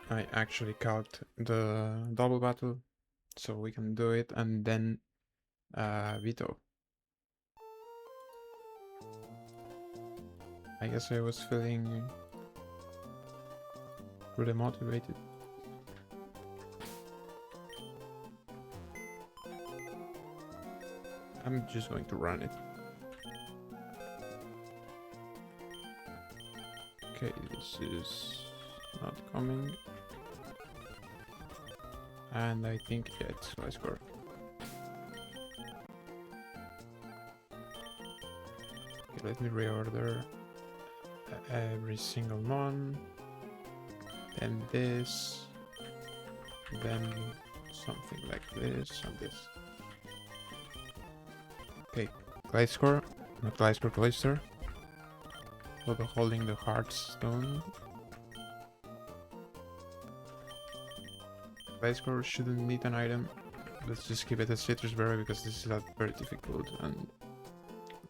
I actually caught the double battle, so we can do it, and then Vito. I guess I was feeling really motivated. I'm just going to run it. Okay, this is not coming. And I think yeah, it's high score. Okay, let me reorder every single one. Then this. Then something like this and this. Okay, glide score. Not glide score, Gleister. We'll be holding the Hearthstone. Glide score shouldn't need an item. Let's just keep it as citrus berry because this is a very difficult and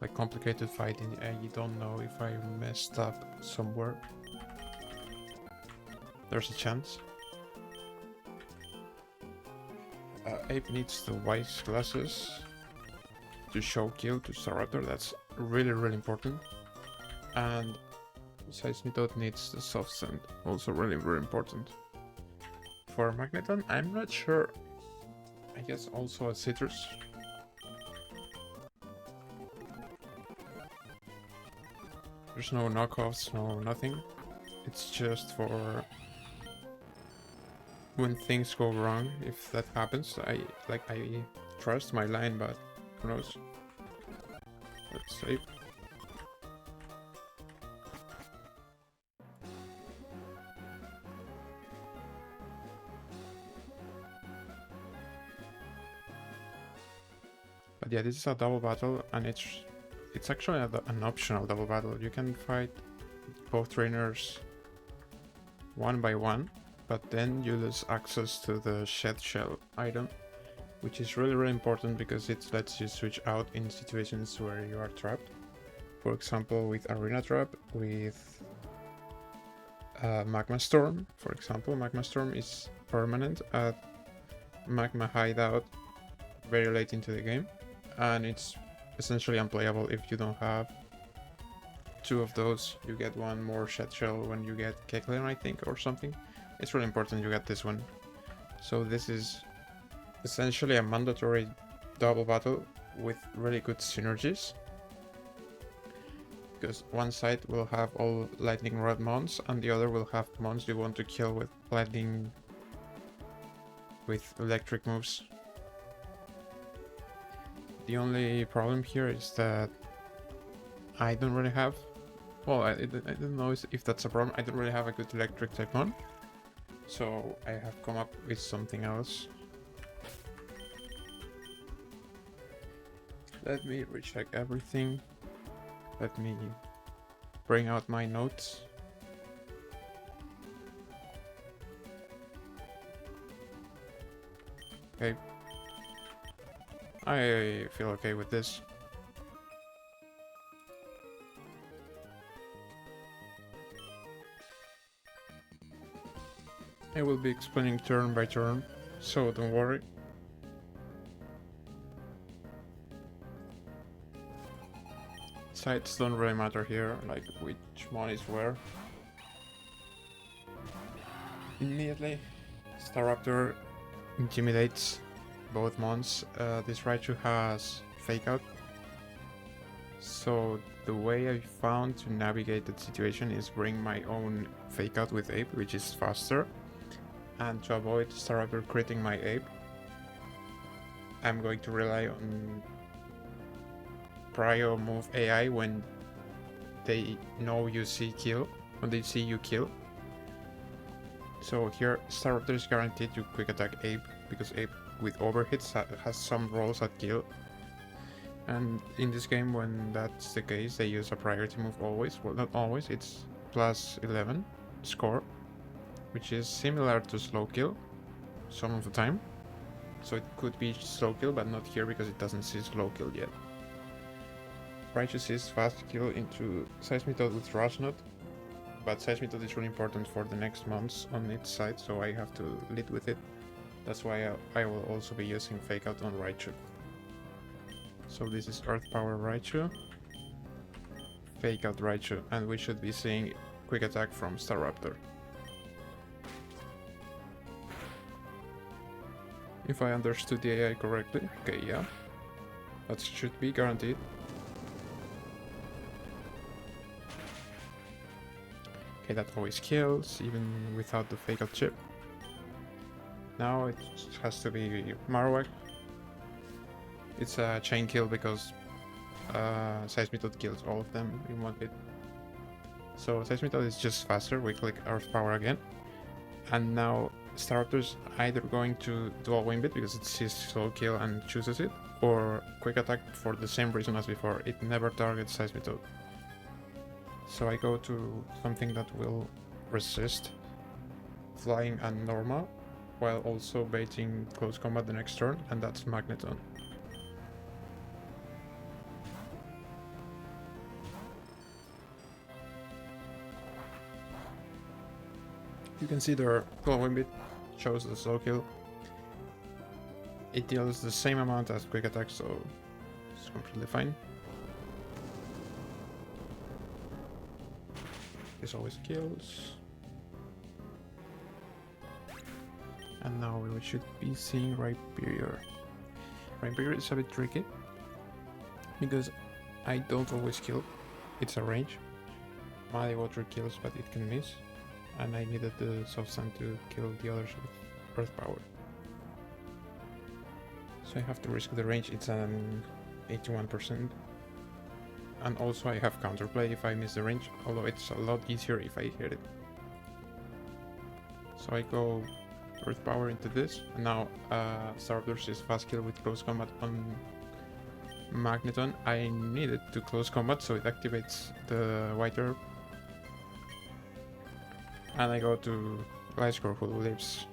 like complicated fight and you don't know if I messed up somewhere. There's a chance. Ape needs the white glasses to show kill to Staraptor. That's really important. And besides, Method needs the soft sand, also really important. For Magneton, I'm not sure. I guess also a citrus. There's no knockoffs, no nothing. It's just for when things go wrong. If that happens, I trust my line, but who knows? Let's save. But yeah, this is a double battle, and it's actually an optional double battle. You can fight both trainers one by one, but then you lose access to the shed shell item, which is really important because it lets you switch out in situations where you are trapped. For example, with Arena Trap, with Magma Storm, for example. Magma Storm is permanent at Magma Hideout very late into the game, and it's essentially unplayable if you don't have two of those. You get one more shed shell when you get Kecleon, I think, or something. It's really important you get this one. So this is essentially a mandatory double battle with really good synergies, because one side will have all lightning rod mons and the other will have mons you want to kill with lightning, with electric moves. The only problem here is that I don't really have, well, I don't know if that's a problem. I don't really have a good electric type mon, so I have come up with something else. Let me recheck everything. Let me bring out my notes. Okay. I feel okay with this. I will be explaining turn by turn, so don't worry. Sides don't really matter here, like which mon is where. Immediately, Staraptor intimidates both mons. This Raichu has Fake Out. So the way I found to navigate that situation is bring my own Fake Out with Ape, which is faster. And to avoid Staraptor critting my Ape, I'm going to rely on Prio move AI when they know you see kill, when they see you kill. So here Staraptor is guaranteed to quick attack Ape, because Ape with overhits has some rolls at kill. And in this game, when that's the case, they use a priority move always. Well, not always, it's plus 11 score, which is similar to slow kill some of the time. So it could be slow kill, but not here because it doesn't see slow kill yet. Raichu sees fast kill into Seismitoad with Rush Knot. but Size Method is really important for the next months on its side, so I have to lead with it. That's why I will also be using Fake Out on Raichu. So this is Earth Power Raichu, Fake Out Raichu, and we should be seeing Quick Attack from Staraptor. If I understood the AI correctly. Okay, yeah. That should be guaranteed. Okay, that always kills, even without the Fake Out chip. Now it has to be Marowak. It's a chain kill because Size Method kills all of them in one hit. So Size Method is just faster. We click Earth Power again. And now Staraptor's either going to dual Wind Beat because it's his solo kill and chooses it, or Quick Attack for the same reason as before. It never targets Size Method. So I go to something that will resist Flying and Normal, while also baiting Close Combat the next turn, and that's Magneton. You can see their dual Wind Beat shows the slow kill. It deals the same amount as Quick Attack, so it's completely fine. This always kills. And now we should be seeing Rhyperior. Rhyperior is a bit tricky because I don't always kill. It's a range. Muddy Water kills, but it can miss. And I needed the Soft Sand to kill the others with Earth Power. So I have to risk the range. It's an 81%. And also I have counterplay if I miss the range, although it's a lot easier if I hit it. So I go Earth Power into this, and now Staraptor's is fast kill with Close Combat on Magneton. I needed to Close Combat, so it activates the White Herb. And I go to Gliscor, who lives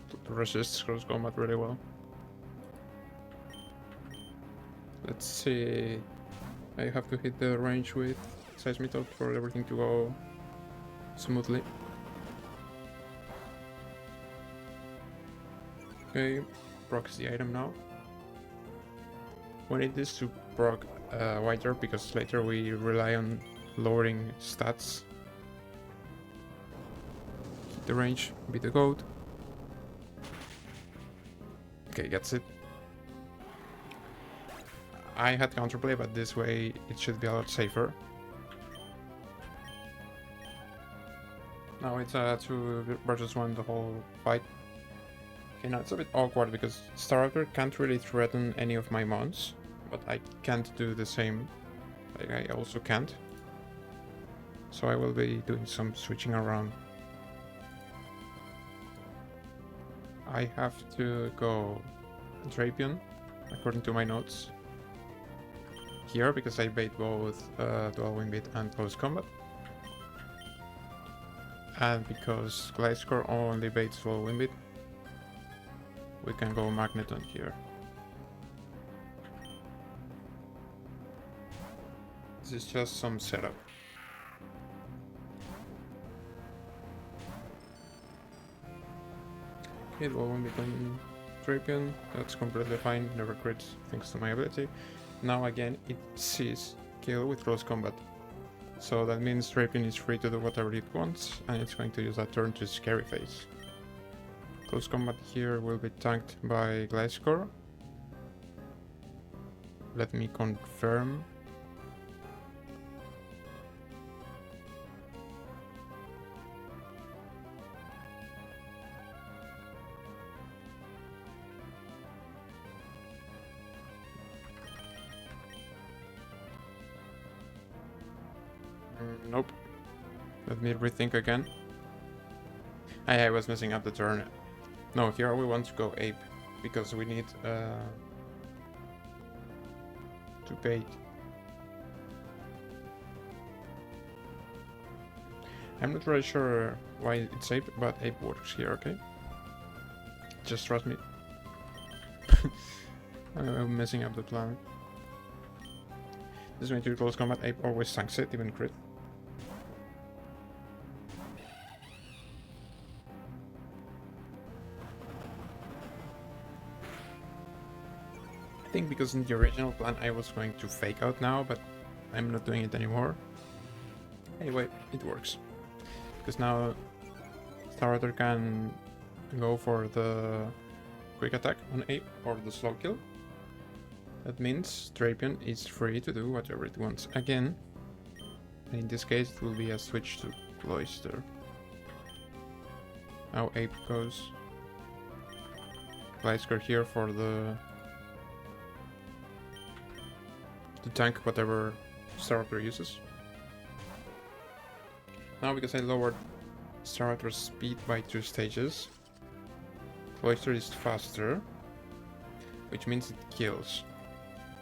to resist Close Combat really well. Let's see. I have to hit the range with Size Method for everything to go smoothly. Okay, procs the item now. We need this to proc White Herb because later we rely on lowering stats. Hit the range, beat the goat. Okay, gets it. I had counterplay, but this way it should be a lot safer. Now it's a 2 versus 1 the whole fight. Okay, now it's a bit awkward because Staraptor can't really threaten any of my mons, but I can't do the same. Like, I also can't. So I will be doing some switching around. I have to go Drapion, according to my notes. Here, because I bait both Dual Wind Beat and Close Combat. And because Gliscor only baits Dual Wind Beat, we can go Magneton here. This is just some setup. Okay, Dual Wind Beat on Drapion, that's completely fine, never crits thanks to my ability. Now again, it sees kill with Close Combat. So that means Drapion is free to do whatever it wants, and it's going to use that turn to Scary Face. Close Combat here will be tanked by Gliscor. Let me confirm. Nope. Let me rethink again. I was messing up the turn. No, here we want to go Ape, because we need to bait. I'm not really sure why it's Ape, but Ape works here, okay? Just trust me. I'm messing up the plan. This is going to be Close Combat. Ape always tanks it, even crit. I think because in the original plan I was going to fake out now, but I'm not doing it anymore. Anyway, it works. Because now Starter can go for the quick attack on Ape or the slow kill. That means Drapion is free to do whatever it wants again. And in this case it will be a switch to Cloister. Now Ape goes Glysker here for the to tank whatever Starter uses. Now because I lowered Starter's speed by 2 stages, Cloister is faster, which means it kills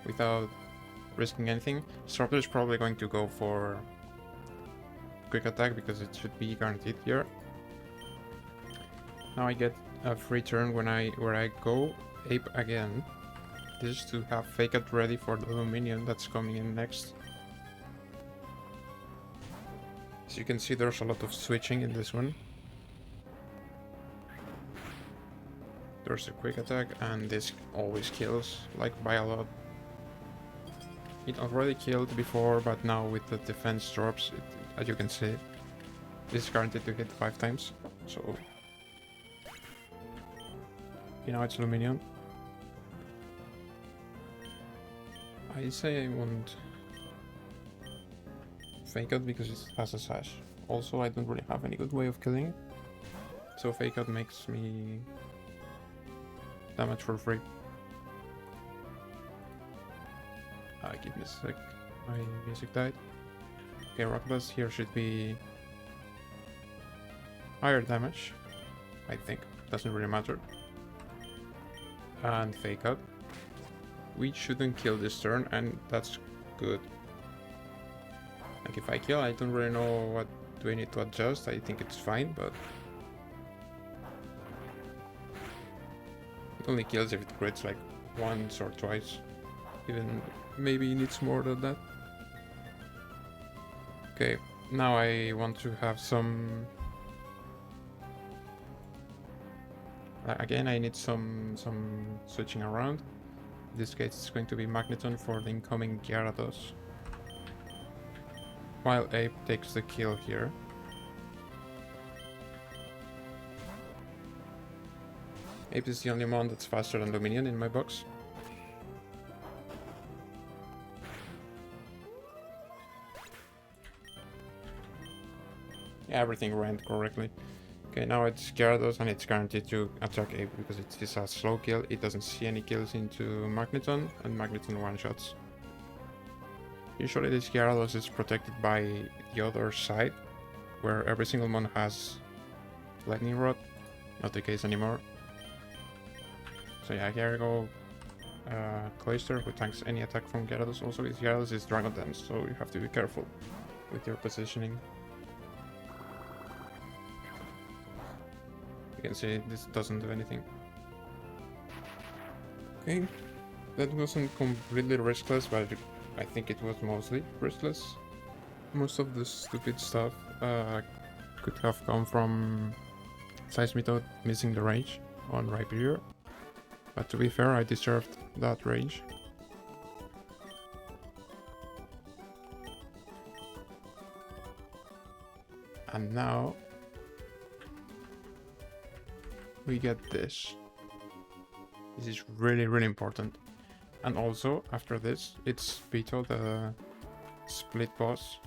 without risking anything. Starter is probably going to go for quick attack because it should be guaranteed here. Now I get a free turn where I go Ape again. This is to have Fake Out ready for the little minion that's coming in next. As you can see, there's a lot of switching in this one. There's a quick attack and this always kills, like by a lot. It already killed before, but now with the defense drops, as you can see, this is guaranteed to hit 5 times. So, you know, it's Luminion. I say I won't Fake Out because it has a sash. Also, I don't really have any good way of killing it. So Fake Out makes me damage for free. Give me a sec. My music died. Okay, Rock Blast here should be higher damage, I think. Doesn't really matter. And Fake Out. We shouldn't kill this turn, and that's good. Like if I kill, I don't really know what do I need to adjust. I think it's fine, but it only kills if it crits like once or twice. Even maybe it needs more than that. Okay, now I want to have some. Again, I need some switching around. In this case, it's going to be Magneton for the incoming Gyarados. While Ape takes the kill here. Ape is the only one that's faster than Dominion in my box. Yeah, everything went correctly. Okay, now it's Gyarados and it's guaranteed to attack Ape because it is a slow kill. It doesn't see any kills into Magneton and Magneton one-shots. Usually this Gyarados is protected by the other side, where every single mon has Lightning Rod. Not the case anymore. So yeah, here we go Cloister, who tanks any attack from Gyarados. Also, this Gyarados is Dragon Dance, so you have to be careful with your positioning. You can see this doesn't do anything. Okay, that wasn't completely riskless, but I think it was mostly riskless. Most of the stupid stuff could have come from Seismitoad missing the range on Rhyperior. But to be fair, I deserved that range. And now we get this. This is really important. And also, after this, it's Vito, the split boss.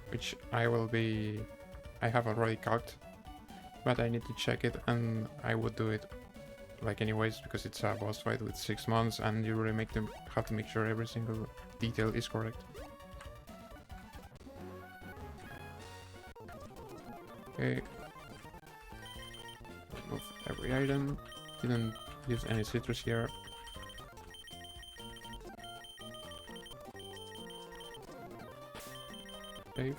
Which I have already calced. But I need to check it, and I would do it like anyways, because it's a boss fight with 6 months, and you really have to make sure every single detail is correct. Okay. Remove every item. Didn't use any citrus here. Save.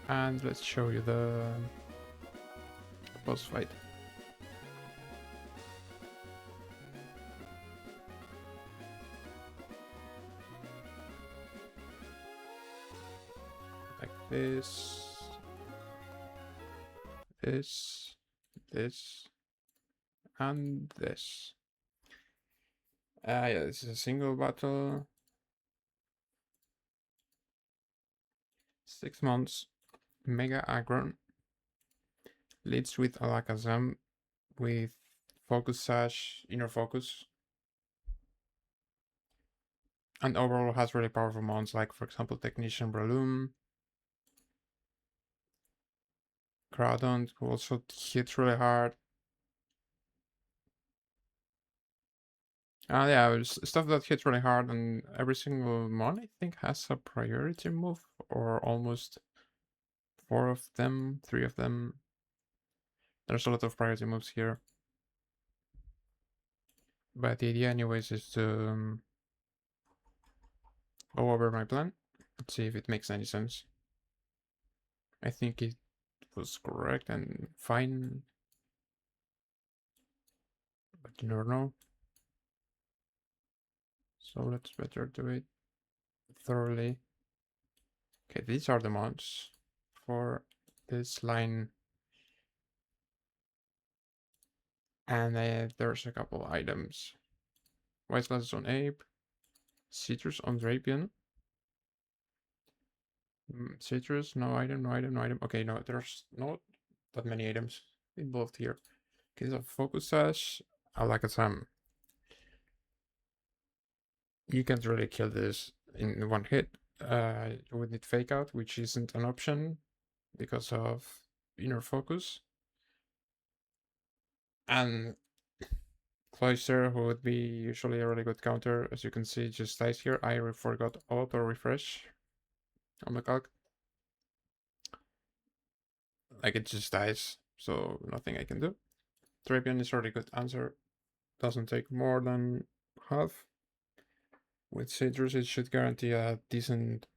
And let's show you the boss fight. Like this. this, and this. Yeah, this is a single battle. 6 months. Mega Aggron. Leads with Alakazam with Focus Sash, Inner Focus. And overall has really powerful mons like, for example, Technician Breloom. Groudon, who also hits really hard. Yeah, stuff that hits really hard, and every single mon I think has a priority move, or almost 4 of them, 3 of them. There's a lot of priority moves here. But the idea anyways is to go over my plan. Let's see if it makes any sense. I think it was correct and fine. But you never know. So let's better do it thoroughly. Okay, these are the mods for this line. And there's a couple items. White glasses on Ape. Citrus on Drapion. Citrus, no item, no item, no item. Okay, no, there's not that many items involved here. Okay, so Focus Sash, Alakazam. You can't really kill this in one hit. You would need Fake Out, which isn't an option because of Inner Focus. And Cloyster, who would be usually a really good counter, as you can see, just dies here. I forgot auto refresh on the calc. Like, it just dies, so nothing I can do. Drapion is a really good answer. Doesn't take more than half. With Citrus, it should guarantee a decent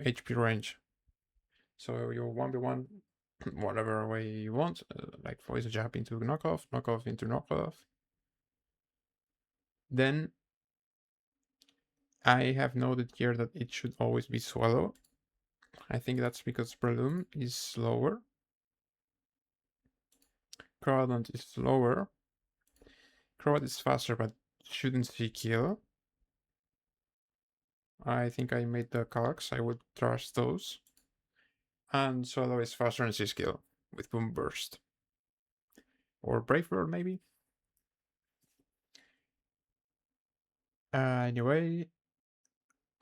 HP range. So you 1v1 whatever way you want, like voice jab into knockoff, knockoff into knockoff. Then I have noted here that it should always be Swallow. I think that's because Breloom is slower. Groudon is slower. Crobat is faster, but shouldn't see kill. I think I made the calcs. I would trust those. And Swallow is faster and sees kill with Boom Burst. Or Brave Bird, maybe? Anyway,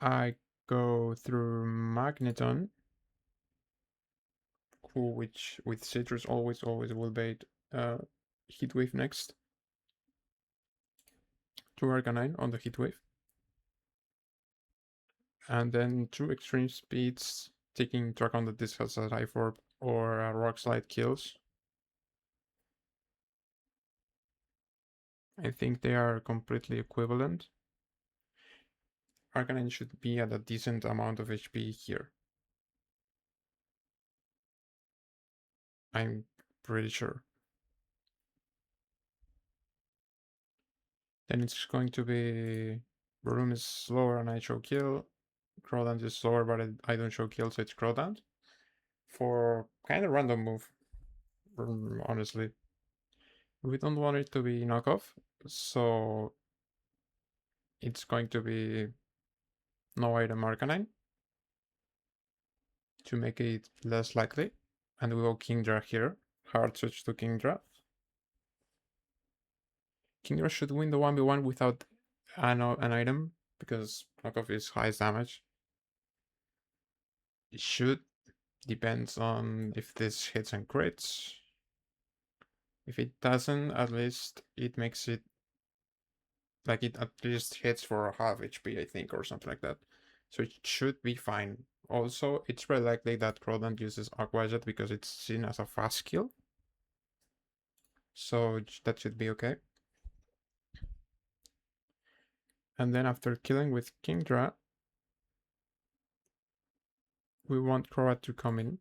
I go through Magneton, which with Citrus always will bait Heatwave next. 2 Arcanine on the Heatwave. And then 2 Extreme Speeds, taking track on that this has a Life Orb or a Rock Slide kills. I think they are completely equivalent. Arcanine should be at a decent amount of HP here. I'm pretty sure. Then it's going to be Broom is slower and I show kill. Crawdant is slower but I don't show kill, so it's Crawdant. For kind of random move, honestly. We don't want it to be knockoff, so it's going to be no item Arcanine to make it less likely. And we go Kingdra here. Hard switch to Kingdra. Kingdra should win the 1v1 without an item, because knockoff is highest damage. It should. Depends on if this hits and crits. If it doesn't, at least it makes it like it at least hits for half HP, I think, or something like that. So it should be fine. Also, it's very likely that Crawdant uses Aqua Jet because it's seen as a fast kill. So that should be okay. And then after killing with Kingdra, we want Croat to come in.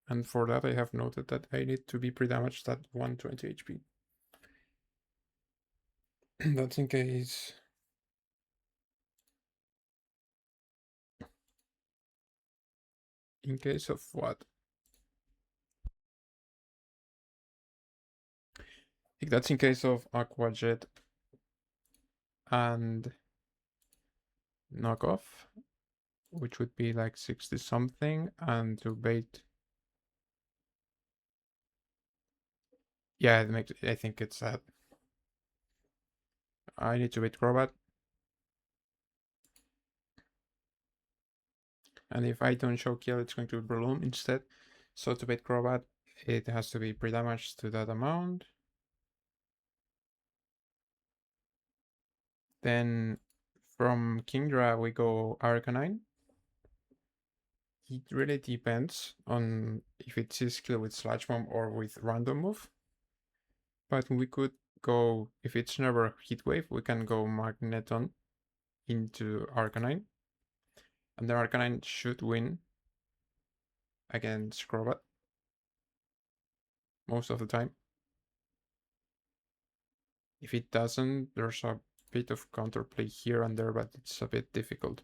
And for that I have noted that I need to be pre-damaged at 120 HP. That's in case... In case of what? think that's in case of Aqua Jet and knockoff, which would be like 60 something, and to bait. Yeah, it makes. I think it's that. I need to bait Crobat. And if I don't show kill, it's going to bloom instead. So to bait Crobat, it has to be pre-damaged to that amount. Then from Kingdra we go Arcanine. It really depends on if it's his kill with Slash Bomb or with random move. But we could go, if it's never Heat Wave, we can go Magneton into Arcanine. And the Arcanine should win against Crobat most of the time. If it doesn't, there's a bit of counterplay here and there, but it's a bit difficult.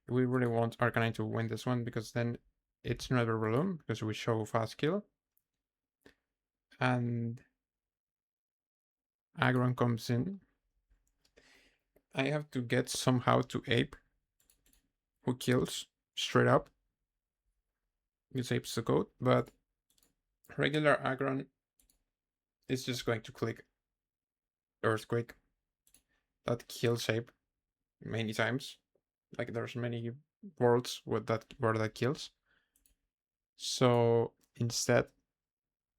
We really want Arcanine to win this one because then it's never Bloom because we show fast kill. And Aggron comes in. I have to get somehow to Ape, who kills straight up. Use Ape's the code, but regular Aggron is just going to click Earthquake. That kills Ape many times. Like there's many worlds where that kills. So instead,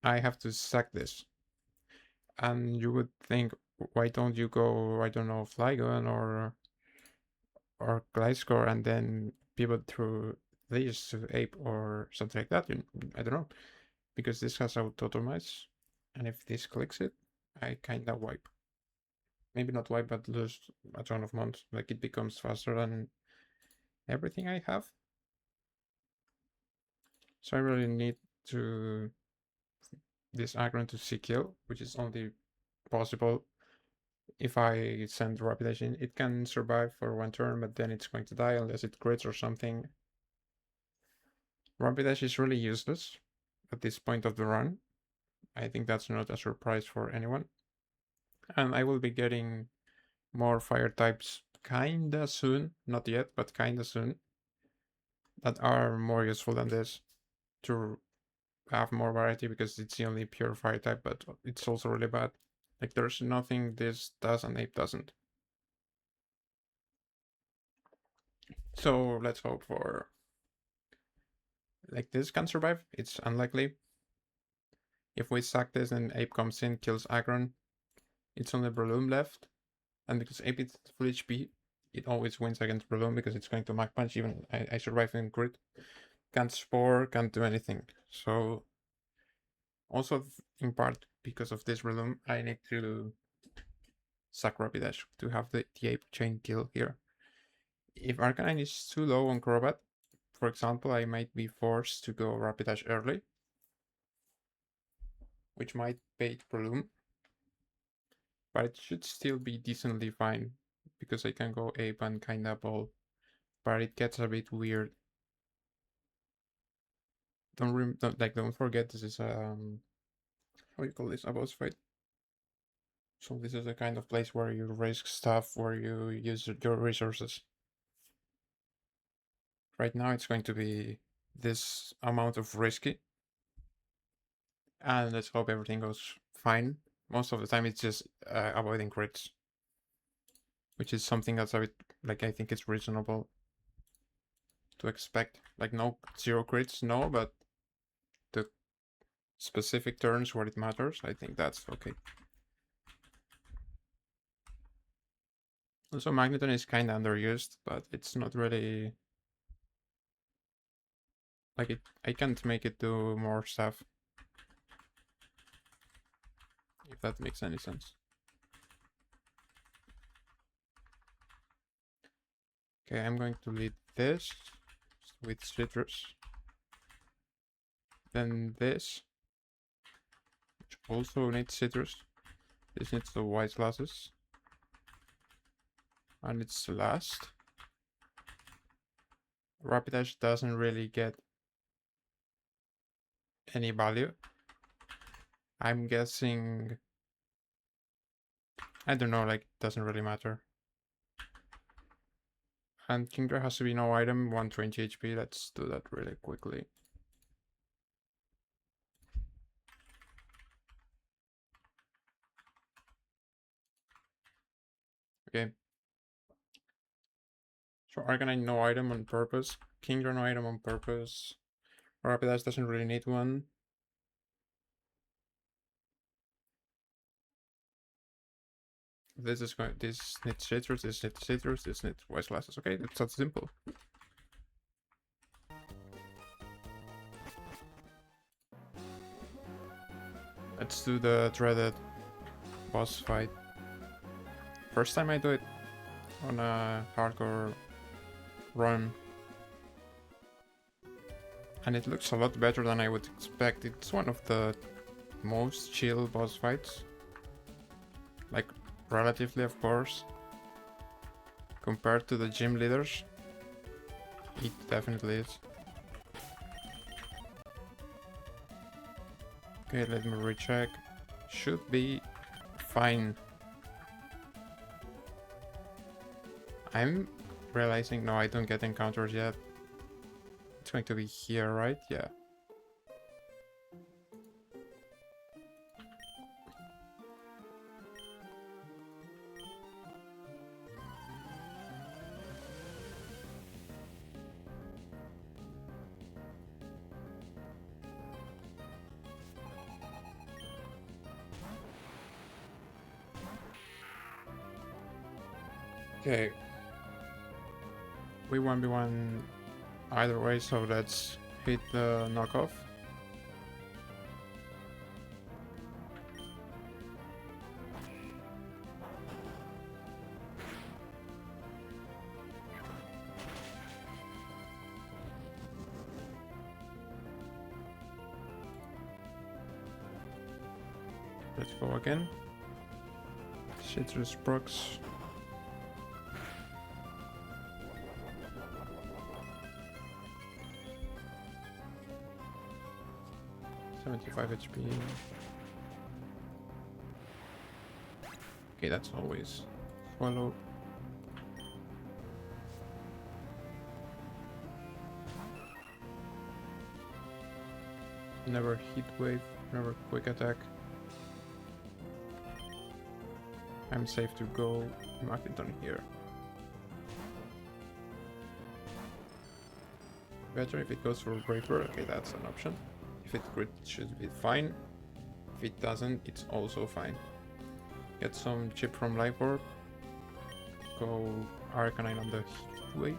I have to sack this. And you would think, why don't you go, I don't know, Flygon or Gliscor and then pivot through this to Ape or something like that? I don't know. Because this has auto-automize. And if this clicks it, I kinda wipe. Maybe not wipe, but lose a ton of months. Like it becomes faster than everything I have. So I really need to this Aggron to see kill, which is only possible if I send Rapidash in. It can survive for one turn, but then it's going to die unless it crits or something. Rapidash is really useless at this point of the run. I think that's not a surprise for anyone. And I will be getting more fire types kinda soon, not yet, but kinda soon, that are more useful than this to have more variety because it's the only pure fire type, but it's also really bad. Like there's nothing this does and Ape doesn't. So let's hope for like this can survive. It's unlikely. If we sack this and Ape comes in, kills Aggron, it's only Breloom left. And because Ape is full HP, it always wins against Breloom because it's going to Mach Punch. Even I survive in crit. Can't Spore, can't do anything. So also in part because of this Breloom, I need to sack Rapidash to have the Ape chain kill here. If Arcanine is too low on Crobat, for example, I might be forced to go Rapidash early, which might bait Breloom. But it should still be decently fine because I can go Ape and kinda ball. But it gets a bit weird. Don't forget this is how you call this, a boss fight. So this is the kind of place where you risk stuff, where you use your resources. Right now it's going to be this amount of risky. And let's hope everything goes fine. Most of the time it's just avoiding crits. Which is something that's a bit, like, I think it's reasonable to expect. Like, no, 0 crits, no, but the specific turns where it matters, I think that's okay. Also, Magneton is kind of underused, but it's not really... Like, I can't make it do more stuff. If that makes any sense. Okay, I'm going to lead this with Citrus. Then this, which also needs Citrus. This needs the white glasses. And it's the last. Rapidash doesn't really get any value. I'm guessing I don't know, like, doesn't really matter. And Kingdra has to be no item, 120 HP. Let's do that really quickly. Okay. So Arcanine no item on purpose. Kingdra no item on purpose. Rapidash doesn't really need one. This is going. This needs citrus. This needs citrus. This needs wise glasses. Okay, it's that simple. Let's do the dreaded boss fight. First time I do it on a hardcore run. And it looks a lot better than I would expect. It's one of the most chill boss fights. Like, relatively, of course. Compared to the gym leaders. It definitely is. Okay, let me recheck. Should be fine. I'm realizing, no, I don't get encounters yet. It's going to be here, right? Yeah. Okay. We 1v1 either way, so let's hit the knockoff. Let's go again. Citrus procs. HP. Okay, that's always swallow. Never heat wave, never quick attack. I'm safe to go mark it on here. Better if it goes for Braver. Okay, that's an option. If it crit, should be fine. If it doesn't, it's also fine. Get some chip from Fallarbor. Go Arcanine on the heat wave.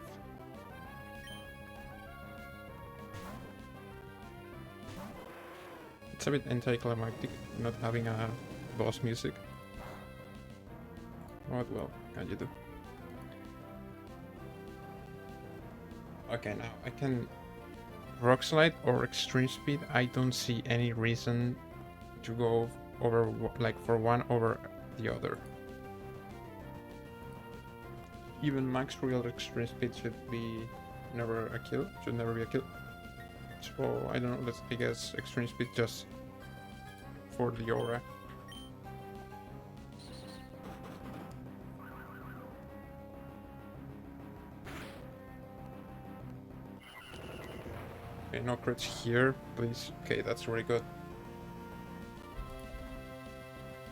It's a bit anticlimactic not having a boss music. What well can you do? Okay, now I can Rock Slide or Extreme Speed. I don't see any reason to go over, like, for one over the other. Even max real Extreme Speed should be never a kill. Should never be a kill. So I don't know. Let's, I guess, Extreme Speed just for the aura. Okay, no crits here, please. Okay, that's really good.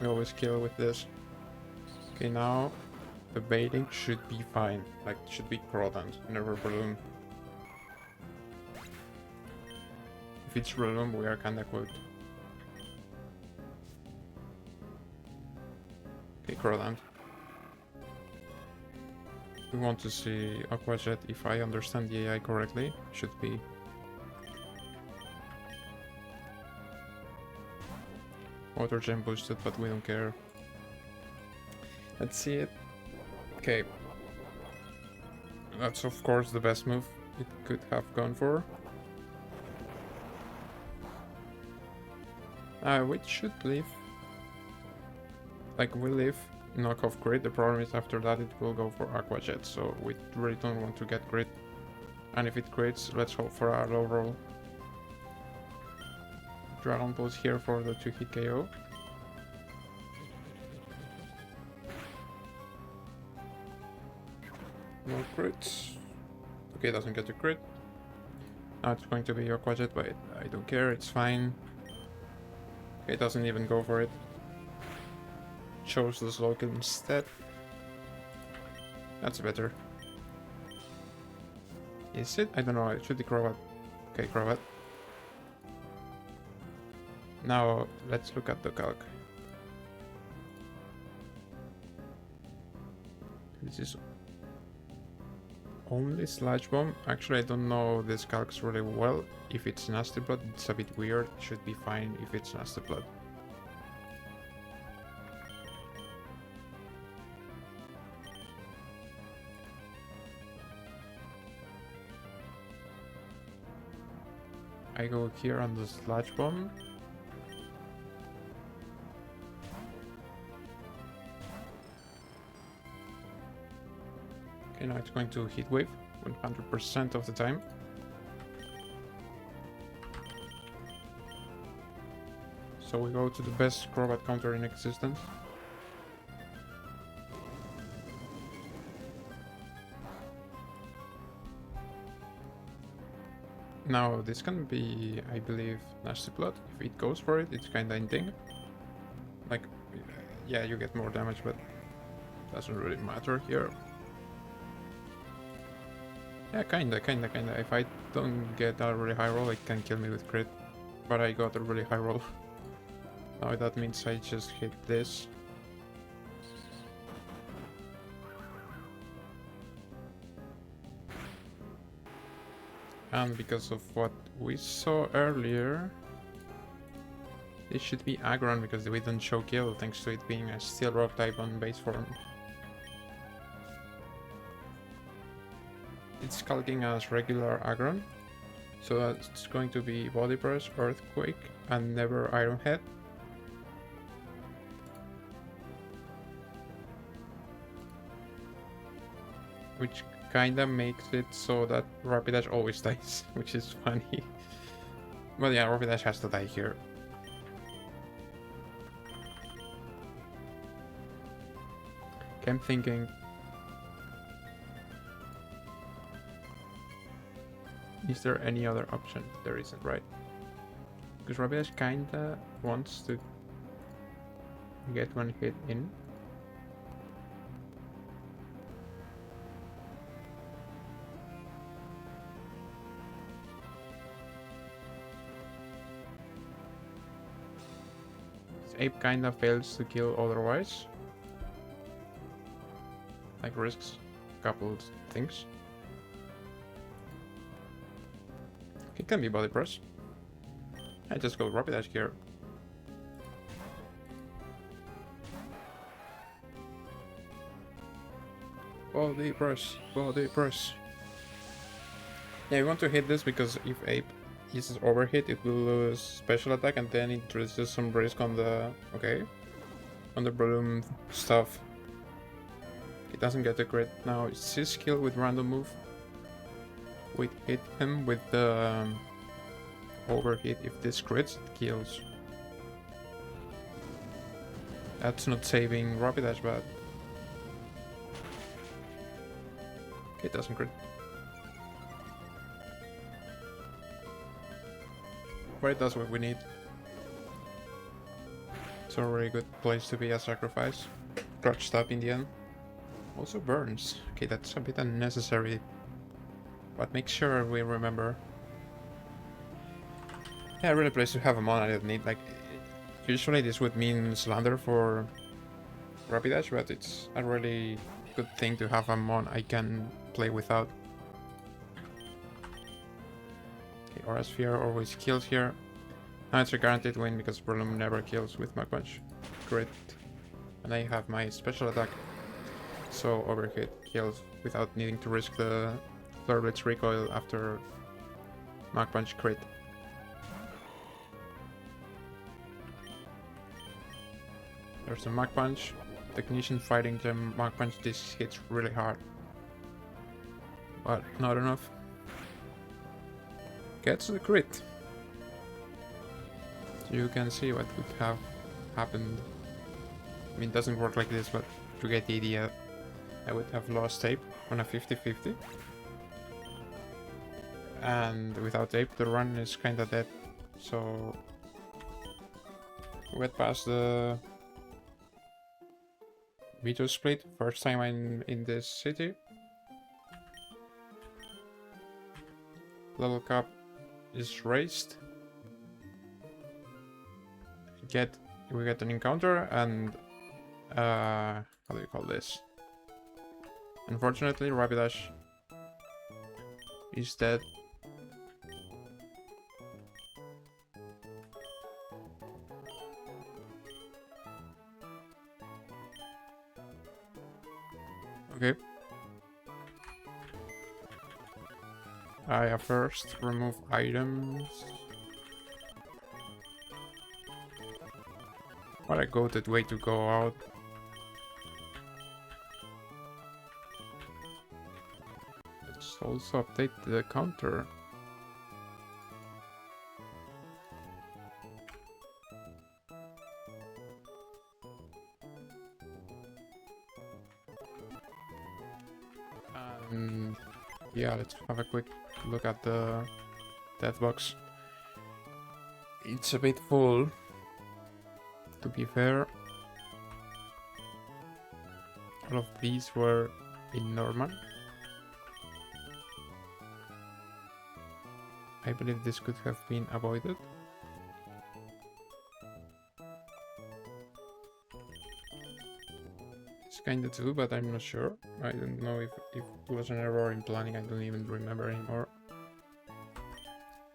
We always kill with this. Okay, now the baiting should be fine. Like, should be Crawdant, never Balloon. If it's Balloon, we are kinda good. Okay, Crawdant. We want to see Aqua Jet, if I understand the AI correctly. Should be Water Gem boosted, but we don't care. Let's see it. Okay. That's of course the best move it could have gone for. We should leave. Like, we leave knockoff crit. The problem is after that it will go for Aqua Jet, so we really don't want to get crit. And if it crits, let's hope for a low roll. Dragon Pulse here for the 2-hit KO. Crit. Okay, doesn't get the crit. Now it's going to be your budget, but I don't care, it's fine. Okay, it doesn't even go for it. Chose the slow kill instead. That's better. Is it? I don't know, it should be Crobat. Okay, Crobat. Now, let's look at the calc. This is only Sludge Bomb. Actually, I don't know this calcs really well. If it's Nasty Blood, it's a bit weird. It should be fine if it's Nasty Blood. I go here on the Sludge Bomb. Okay, now it's going to Heat Wave 100% of the time. So we go to the best Crobat counter in existence. Now this can be, I believe, Nasty Blood. If it goes for it, it's kinda ending. Like, yeah, you get more damage, but doesn't really matter here. Yeah, kinda. If I don't get a really high roll, it can kill me with crit. But I got a really high roll. Now that means I just hit this. And because of what we saw earlier, this should be Aggron because we don't show kill thanks to it being a Steel Rock type on base form. It's calcing as regular Aggron, so that's going to be Body Press, Earthquake, and never Iron Head. Which kinda makes it so that Rapidash always dies, which is funny. But yeah, Rapidash has to die here. Okay, I'm thinking... Is there any other option? There isn't, right? Because Rapidash kinda wants to get one hit in. Ape kinda fails to kill otherwise. Like risks a couple things. It can be Body Press. I just go Rapidash here. Body Press, Body Press. Yeah, we want to hit this because if Ape uses overhit, it will lose special attack and then it introduces some risk on the on the balloon stuff. It doesn't get the crit. Now it's his skill with random move. We hit him with the overhit. If this crits, it kills. That's not saving Rapidash, but it doesn't crit. But it does what we need. It's a really good place to be a sacrifice. Crutch stab in the end. Also burns. Okay, that's a bit unnecessary. But make sure we remember. Yeah, really place to have a mon I don't need. Like, usually this would mean Slander for Rapidash, but it's a really good thing to have a mon I can play without. Aura Sphere always kills here. Now it's a guaranteed win because Breloom never kills with Mach Punch. Great. And I have my special attack. So overhit kills without needing to risk the Flare Blitz recoil after Mach Punch crit. There's a Mach Punch. Technician fighting the Mach Punch. This hits really hard. But not enough. Gets the crit. You can see what would have happened. I mean, it doesn't work like this, but to get the idea, I would have lost tape. on a 50-50. And without ape, the run is kinda dead. So we get past the Vito split. First time I'm in this city. Level cap is raised. We get an encounter and how do you call this? Unfortunately, Rapidash is dead. Okay. I first remove items. What a goated way to go out. Let's also update the counter. And yeah, let's have a quick look at the death box. It's a bit full, to be fair. All of these were in normal. I believe this could have been avoided. It's kinda too, but I'm not sure. I don't know if it was an error in planning, I don't even remember anymore.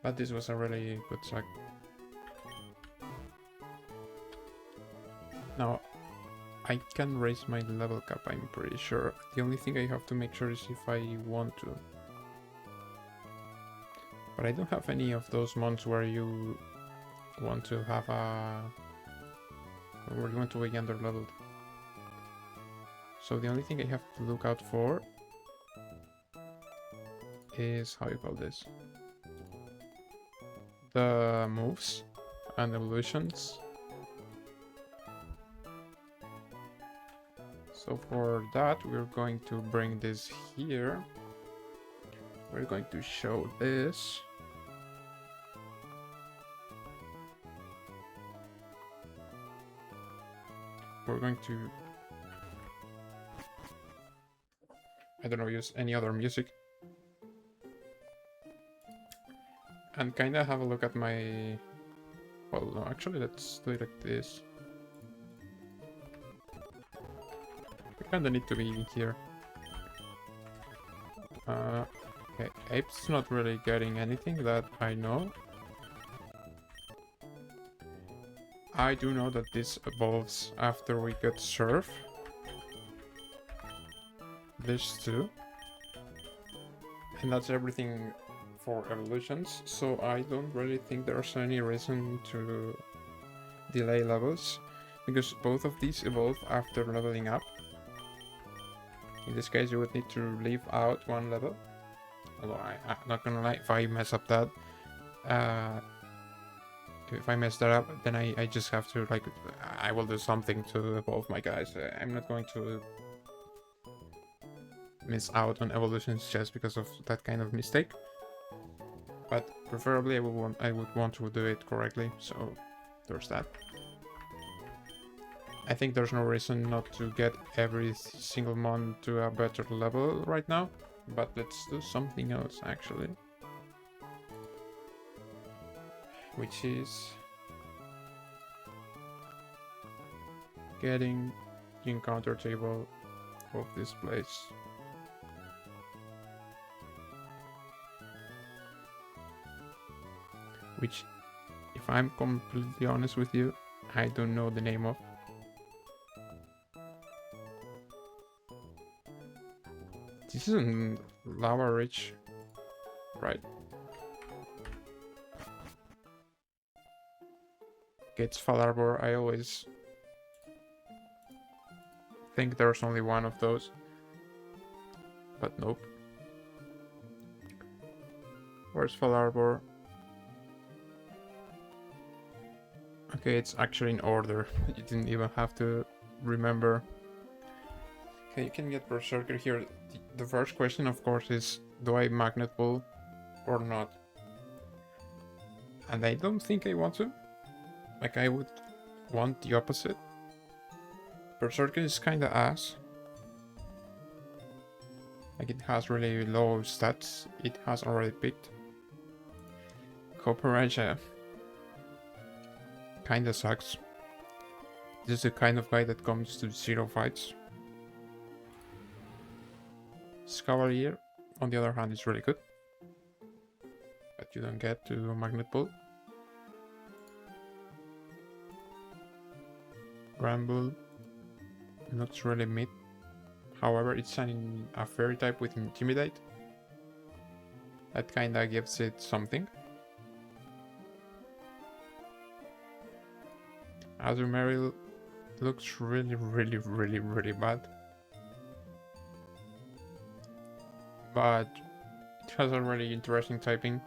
But this was a really good sack. Now, I can raise my level cap, I'm pretty sure. The only thing I have to make sure is if I want to. But I don't have any of those months where you want to have where you want to be under leveled. So the only thing I have to look out for is, how you call this? The moves and evolutions. So for that, we're going to bring this here. We're going to show this. We're going to, I don't know, use any other music. And kinda have a look at my, well, no, actually let's do it like this. We kinda need to be here. Okay, Ape's not really getting anything that I know. I do know that this evolves after we get Surf. This too. And that's everything for evolutions, so I don't really think there's any reason to delay levels, because both of these evolve after leveling up. In this case, you would need to leave out one level. Although I'm not gonna lie, if I mess up that, if I mess that up, then I just have to, like, I will do something to evolve my guys. I'm not going to miss out on evolutions just because of that kind of mistake. But preferably I would want to do it correctly, so there's that. I think there's no reason not to get every single mon to a better level right now, but let's do something else actually. Which is getting the encounter table of this place. Which, if I'm completely honest with you, I don't know the name of. This isn't Lava Ridge, right? Okay, it's Fallarbor. I always think there's only one of those, but nope. Where's Fallarbor? Okay, it's actually in order. You didn't even have to remember. Okay, you can get Berserker here. the first question, of course, is do I magnet pull or not? And I don't think I want to. Like, I would want the opposite. Berserker is kinda ass. Like, it has really low stats. It has already picked. Copper kinda sucks. This is the kind of guy that comes to 0 fights. Cavalier, on the other hand, is really good. But you don't get to magnet pull. Ramble looks really mid. However, it's a fairy type with Intimidate. That kinda gives it something. Azumarill looks really bad. But it has a really interesting typing.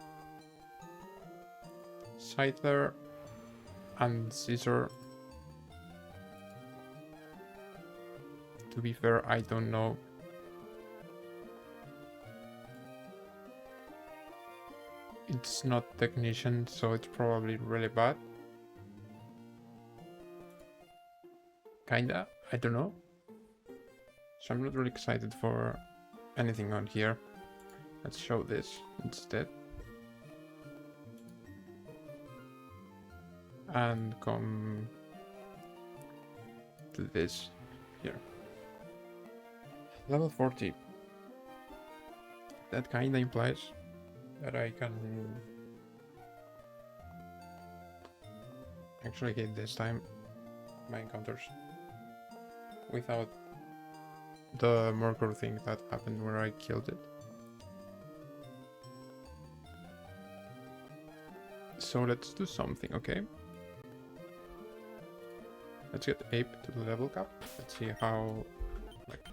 Scyther and Scissor. To be fair, I don't know. It's not Technician, so it's probably really bad. Kinda, I don't know. So I'm not really excited for anything on here. Let's show this instead. And come to this here. Level 40. That kinda implies that I can actually hit this time my encounters without the Murkrow thing that happened where I killed it. So let's do something, okay? Let's get Ape to the level cap. Let's see how, like,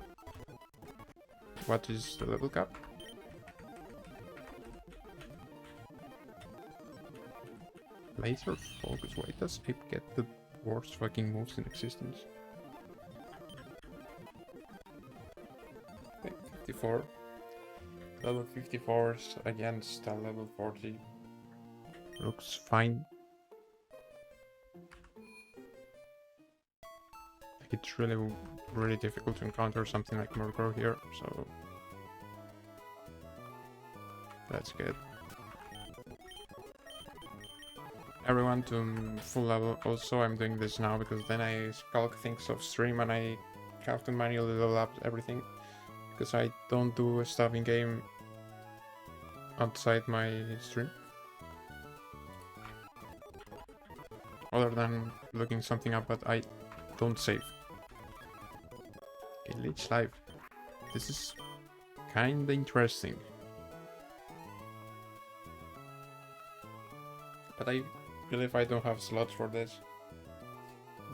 what is the level cap? Laser focus. Why does Ape get the worst fucking moves in existence? Okay, 54. Level 54s against a level 40. Looks fine. It's really difficult to encounter something like Murkrow here, so that's good. Everyone to full level. Also, I'm doing this now because then I calc things off stream and I have to manually level up everything because I don't do stuff in game outside my stream. Other than looking something up, but I don't save. Okay, Leech Life. This is kinda interesting. But I believe I don't have slots for this.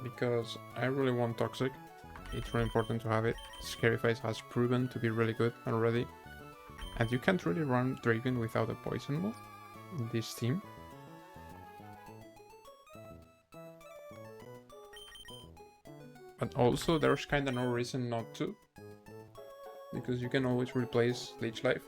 Because I really want Toxic. It's really important to have it. Scary Face has proven to be really good already. And you can't really run Dragon without a poison move in this team. But also there's kinda no reason not to. Because you can always replace Leech Life.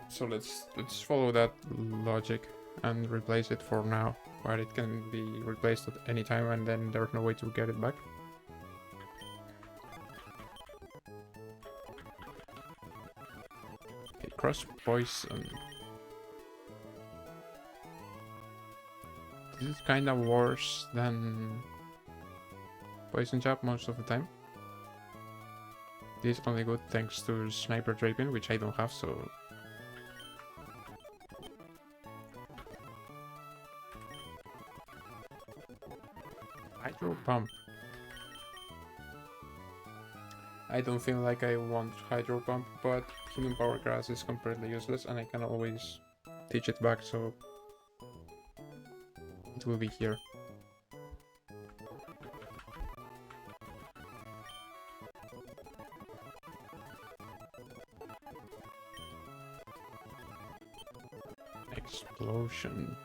So let's follow that logic and replace it for now. But it can be replaced at any time and then there's no way to get it back. Okay, Cross Poison. This is kinda worse than Poison Jab most of the time. This is only good thanks to Sniper Drapion, which I don't have, so... Hydro Pump. I don't feel like I want Hydro Pump, but Human Power Grass is completely useless and I can always teach it back, so... it will be here. Explosion.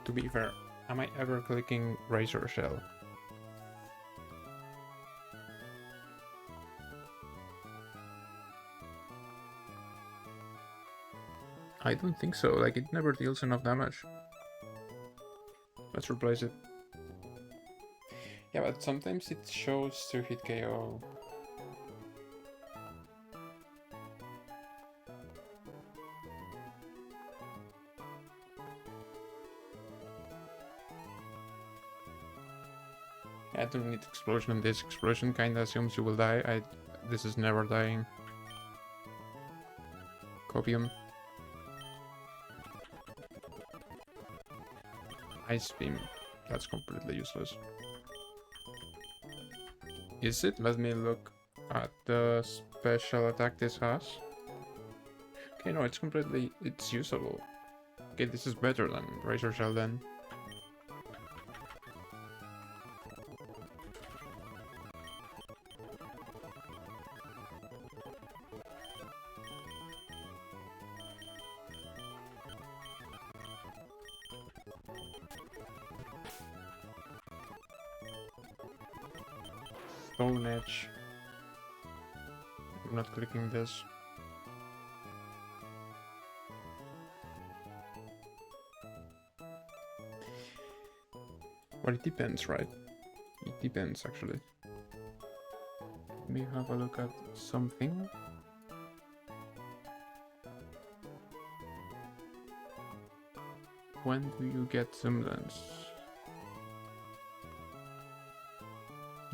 To be fair, Am I ever clicking Razor Shell? I don't think so, like it never deals enough damage. Let's replace it. Yeah, but sometimes it shows to hit KO. I don't need explosion, and this explosion kinda assumes you will die. This is never dying. Copium. Ice beam. That's completely useless. Is it? Let me look at the special attack this has. Okay, no, it's usable. Okay, this is better than Razor Shell then. Stone Edge. I'm not clicking this. Well, it depends, right? It depends, actually. Let me have a look at something. When do you get semblance?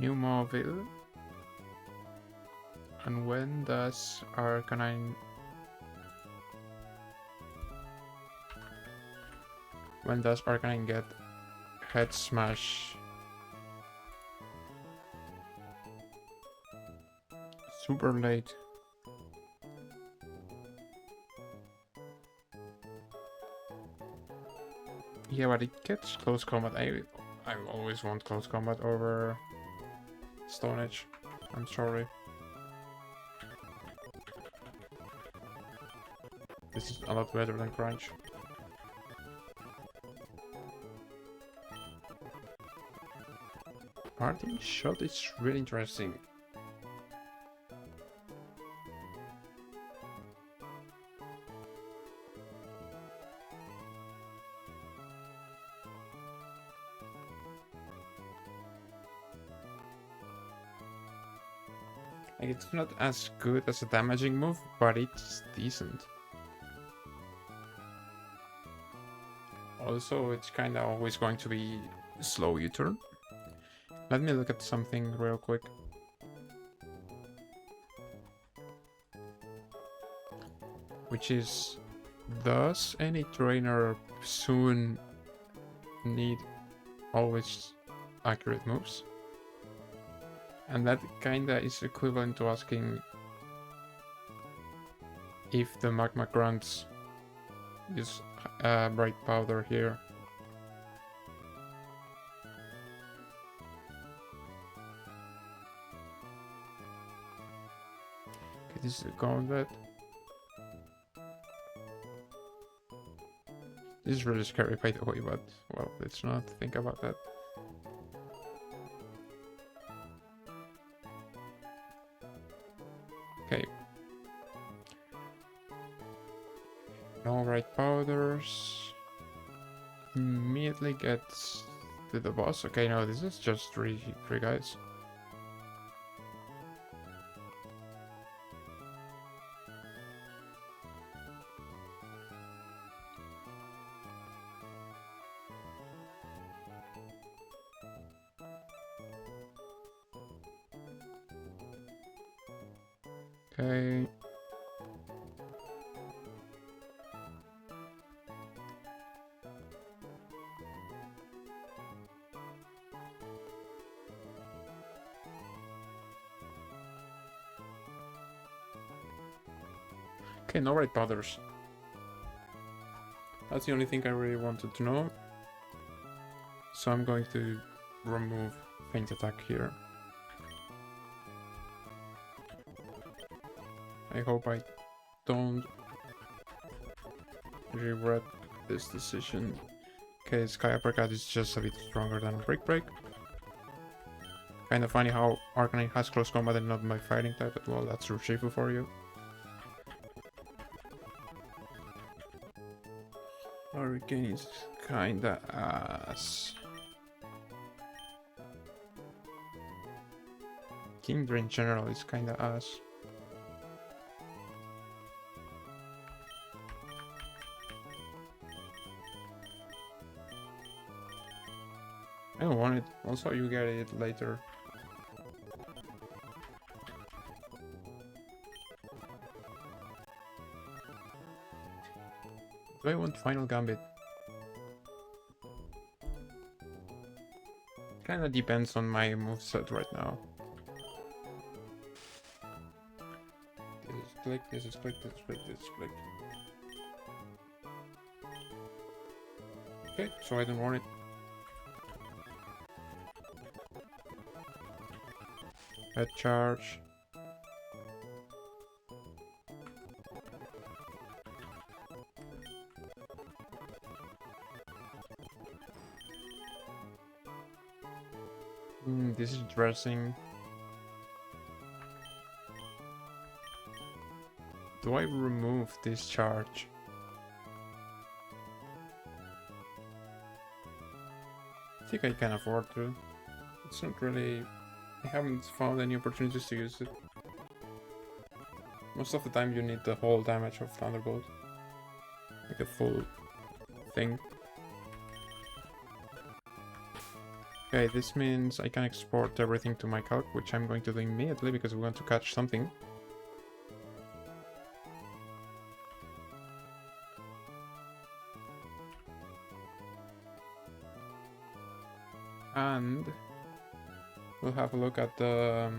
New Marvel. And when does Arcanine... When does Arcanine get Head Smash? Super late. Yeah, but it gets close combat. I always want close combat over Stone Edge. I'm sorry. This is a lot better than Crunch. Parting Shot is really interesting. Like, it's not as good as a damaging move, but it's decent. Also, it's kinda always going to be slow U-turn. Let me look at something real quick. Which is, does any trainer soon need always accurate moves? And that kinda is equivalent to asking if the Magma Grunts use Bright Powder here. Okay, this is a Gauntlet. This is really scary by the way, but well, let's not think about that. Okay. No Bright Powders. Immediately gets to the boss. Okay, no, this is just three guys. Okay. Okay, no Bright Powders. That's the only thing I really wanted to know. So I'm going to remove Feint Attack here. I hope I don't regret this decision. Okay, Sky Uppercut is just a bit stronger than Brick Break. Kind of funny how Arcanine has close combat and not my fighting type, but well, that's Urshifu for you. Hurricane is kinda ass. Kingdra in general is kinda ass. I don't want it. Also, you get it later. Do I want Final Gambit? Kinda depends on my moveset right now. This is click, this is click, this is click, this is click. Okay, so I don't want it. Head charge. This is dressing. Do I remove this charge? I think I can afford to. It's not really... I haven't found any opportunities to use it. Most of the time you need the whole damage of Thunderbolt. Like a full thing. Okay, this means I can export everything to my calc, which I'm going to do immediately because we want to catch something. And we'll have a look at the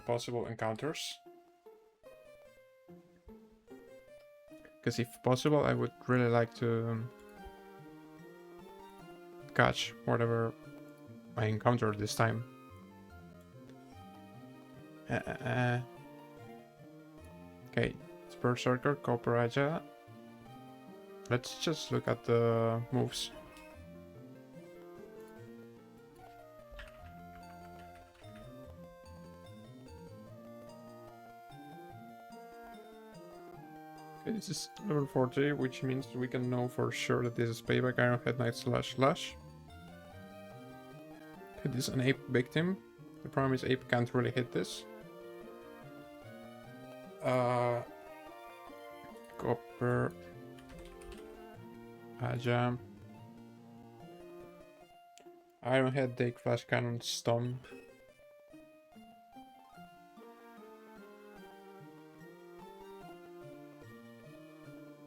possible encounters. Because if possible, I would really like to catch whatever I encounter this time. Okay, it's Berserker, Copper. Let's just look at the moves. Okay, this is level 40, which means we can know for sure that this is Payback, Iron Head Knight /Slash. Okay, this is an Ape victim. The problem is Ape can't really hit this. Copper. Jam. Iron Head, take Flash Cannon, Stomp.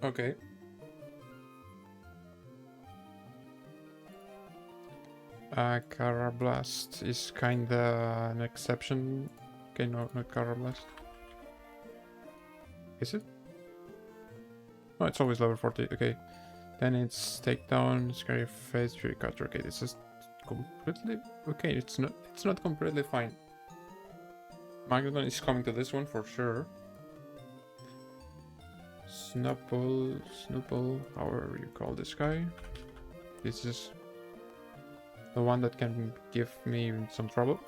Okay. Kara Blast is kinda an exception. Okay, no, not Kara Blast. Is it? Oh, it's always level 40. Okay. Then it's Takedown, Scary Face, Fury Cutter. Okay, this is completely... Okay, it's not completely fine. Magneton is coming to this one for sure. Snoople, however you call this guy. This is the one that can give me some trouble.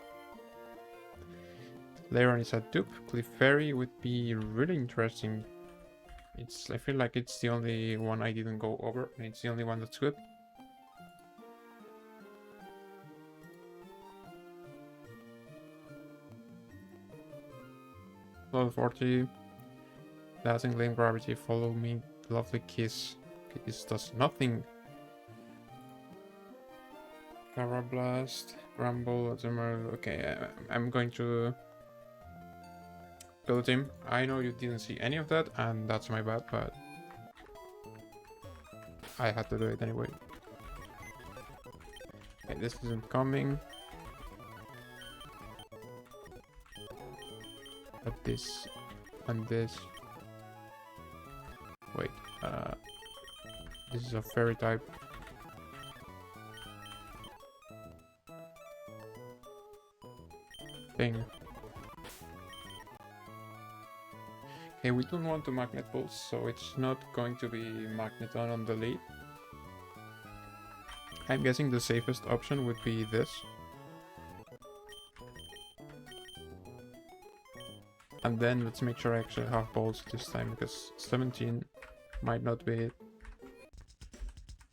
Lairon is a dupe. Clefairy would be really interesting. I feel like it's the only one I didn't go over, and it's the only one that's good. Level 40. Dazzling Gleam, Gravity, Follow Me, Lovely Kiss. Okay, this does nothing. Carablast, Grumble, Emerald. Okay, I'm going to build him. I know you didn't see any of that, and that's my bad, but I had to do it anyway. Okay, this isn't coming. But this and this. Wait, this is a fairy type. Thing. Okay, we don't want to magnet pulse, so it's not going to be magneton on the lead. I'm guessing the safest option would be this. And then let's make sure I actually have balls this time, because 17 might not be it.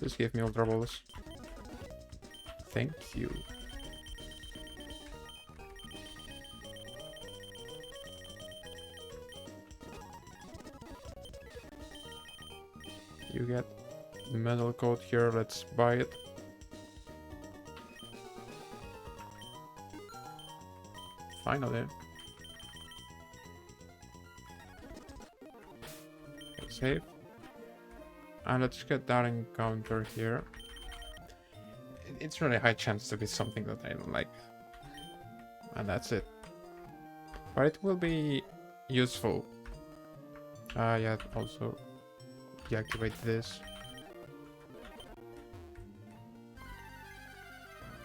Just give me ultra balls. Thank you. You get the metal coat here, let's buy it. Finally. Okay, save. And let's get that encounter here. It's really high chance to be something that I don't like. And that's it. But it will be useful. Yeah, also deactivate this.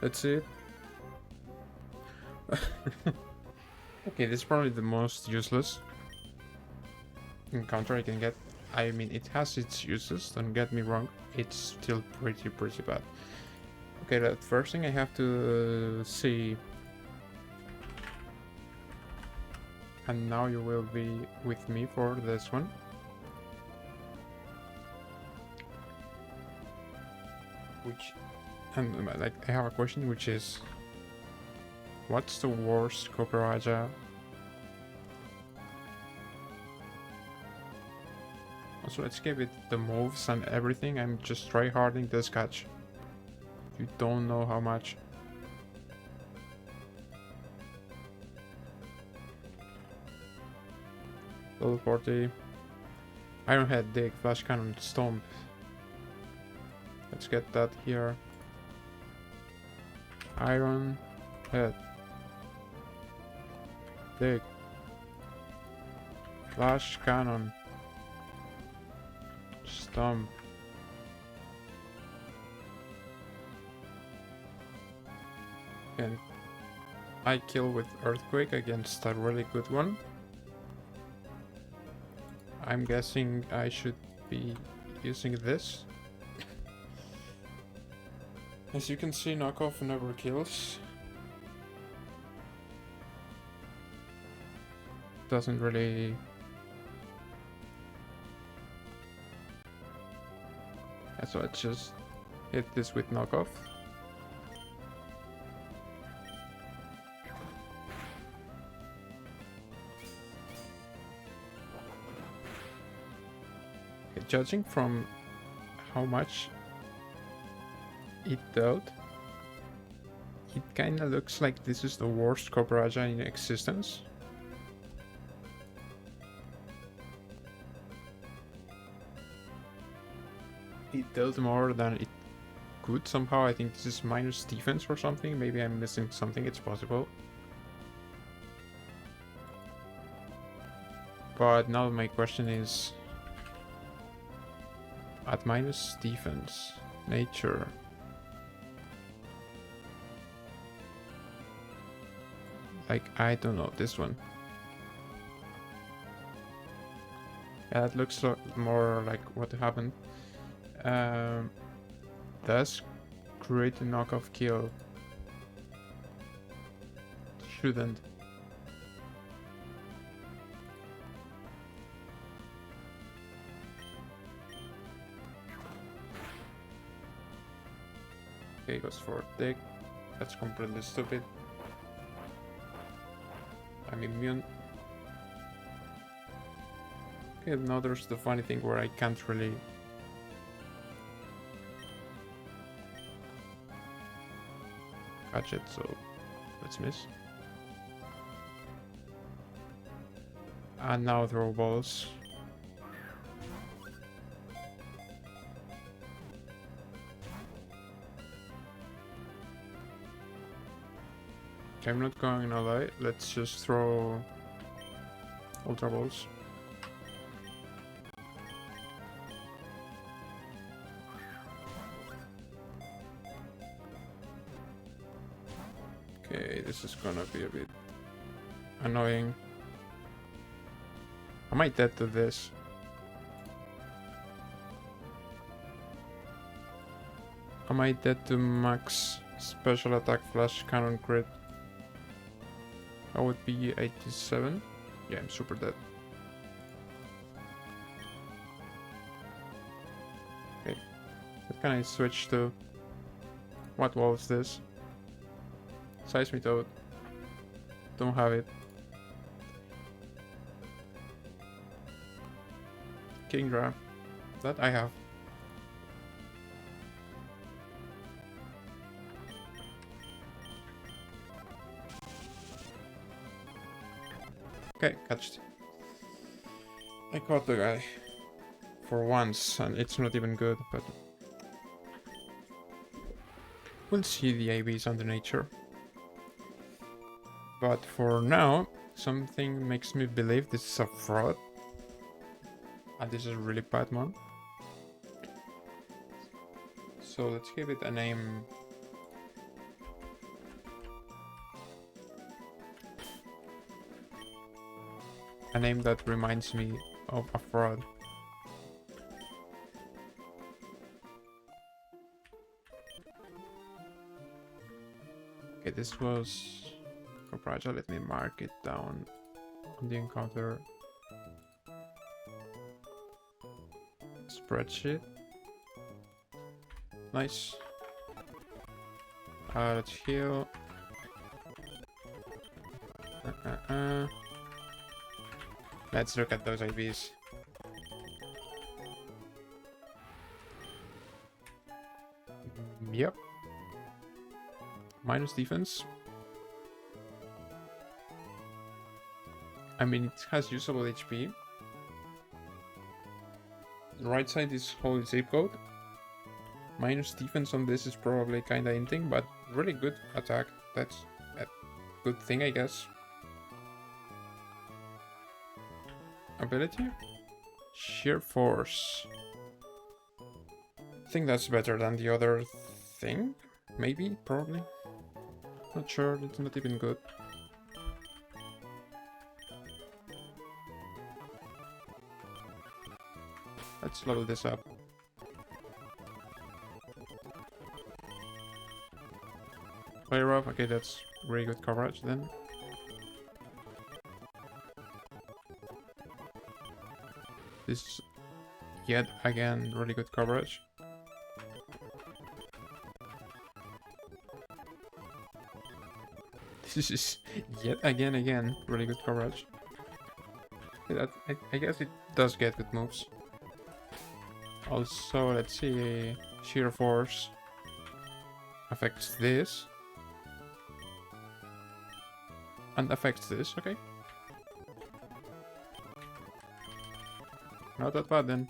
That's it. Okay, this is probably the most useless encounter I can get. I mean, it has its uses, don't get me wrong. It's still pretty bad. Okay, the first thing I have to see. And now you will be with me for this one. And like, I have a question, which is, what's the worst Koperaja? Also, let's give it the moves and everything. I'm just tryharding this catch. You don't know how much. Level 40. Iron Head, Dig, Flash Cannon, Stomp. Let's get that here. Iron Head. Dig. Flash Cannon. Stomp. And I kill with Earthquake against a really good one. I'm guessing I should be using this. As you can see, knockoff never kills. Doesn't really... So let's just hit this with knockoff. Okay, judging from how much it dealt, it kinda looks like this is the worst Koperaja in existence. It dealt more than it could somehow. I think this is minus defense or something. Maybe I'm missing something, it's possible. But now my question is, at minus defense, nature. Like, I don't know, this one. Yeah, that looks more like what happened. Does create a knockoff kill. Shouldn't. Okay, goes for dig. That's completely stupid. I'm immune. Okay, now there's the funny thing where I can't really... catch it, so let's miss. And now throw balls. Okay, I'm not going to lie, let's just throw ultra balls. Okay, this is gonna be a bit annoying. Am I dead to this? Am I dead to max special attack flash cannon crit? That would be 87. Yeah, I'm super dead. Okay. What can I switch to? What wall is this? Seismic Toad. Don't have it. Kingdra. That I have. Okay, catched. I caught the guy. For once, and it's not even good, but... We'll see the ABs under nature. But for now, something makes me believe this is a fraud. And this is a really bad one. So let's give it a name. A name that reminds me of a fraud. Okay, this was Copraja. Let me mark it down on the encounter spreadsheet. Nice. Let's heal. Let's look at those IVs. Yep. Minus defense. I mean, it has usable HP. The right side is holy zip code. Minus defense on this is probably kinda hinting, but really good attack. That's a good thing, I guess. Ability? Sheer force. I think that's better than the other thing. Maybe, probably. Not sure, it's not even good. Let's level this up. Flare up, okay, that's really good coverage then. This is yet again really good coverage. This is yet again really good coverage. I guess it does get good moves. Also, let's see, sheer force affects this and affects this. Okay, not that bad then.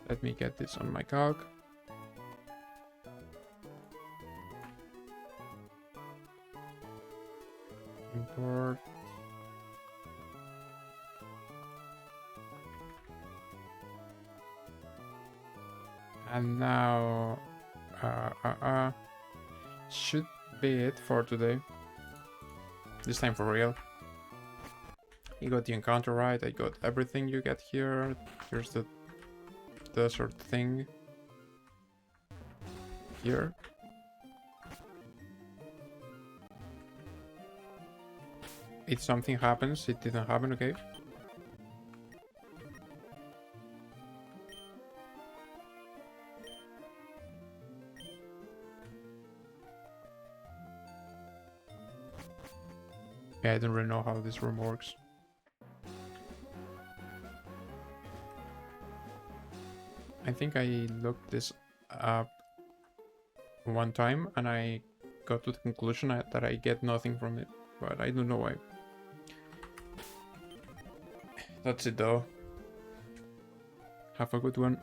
Let me get this on my cog. Import. And now should be it for today. This time for real. You got the encounter right, I got everything you get here. Here's the desert thing. Here. If something happens, it didn't happen, okay? Yeah, I don't really know how this room works. I think I looked this up one time and I got to the conclusion that I get nothing from it, but I don't know why. That's it though. Have a good one.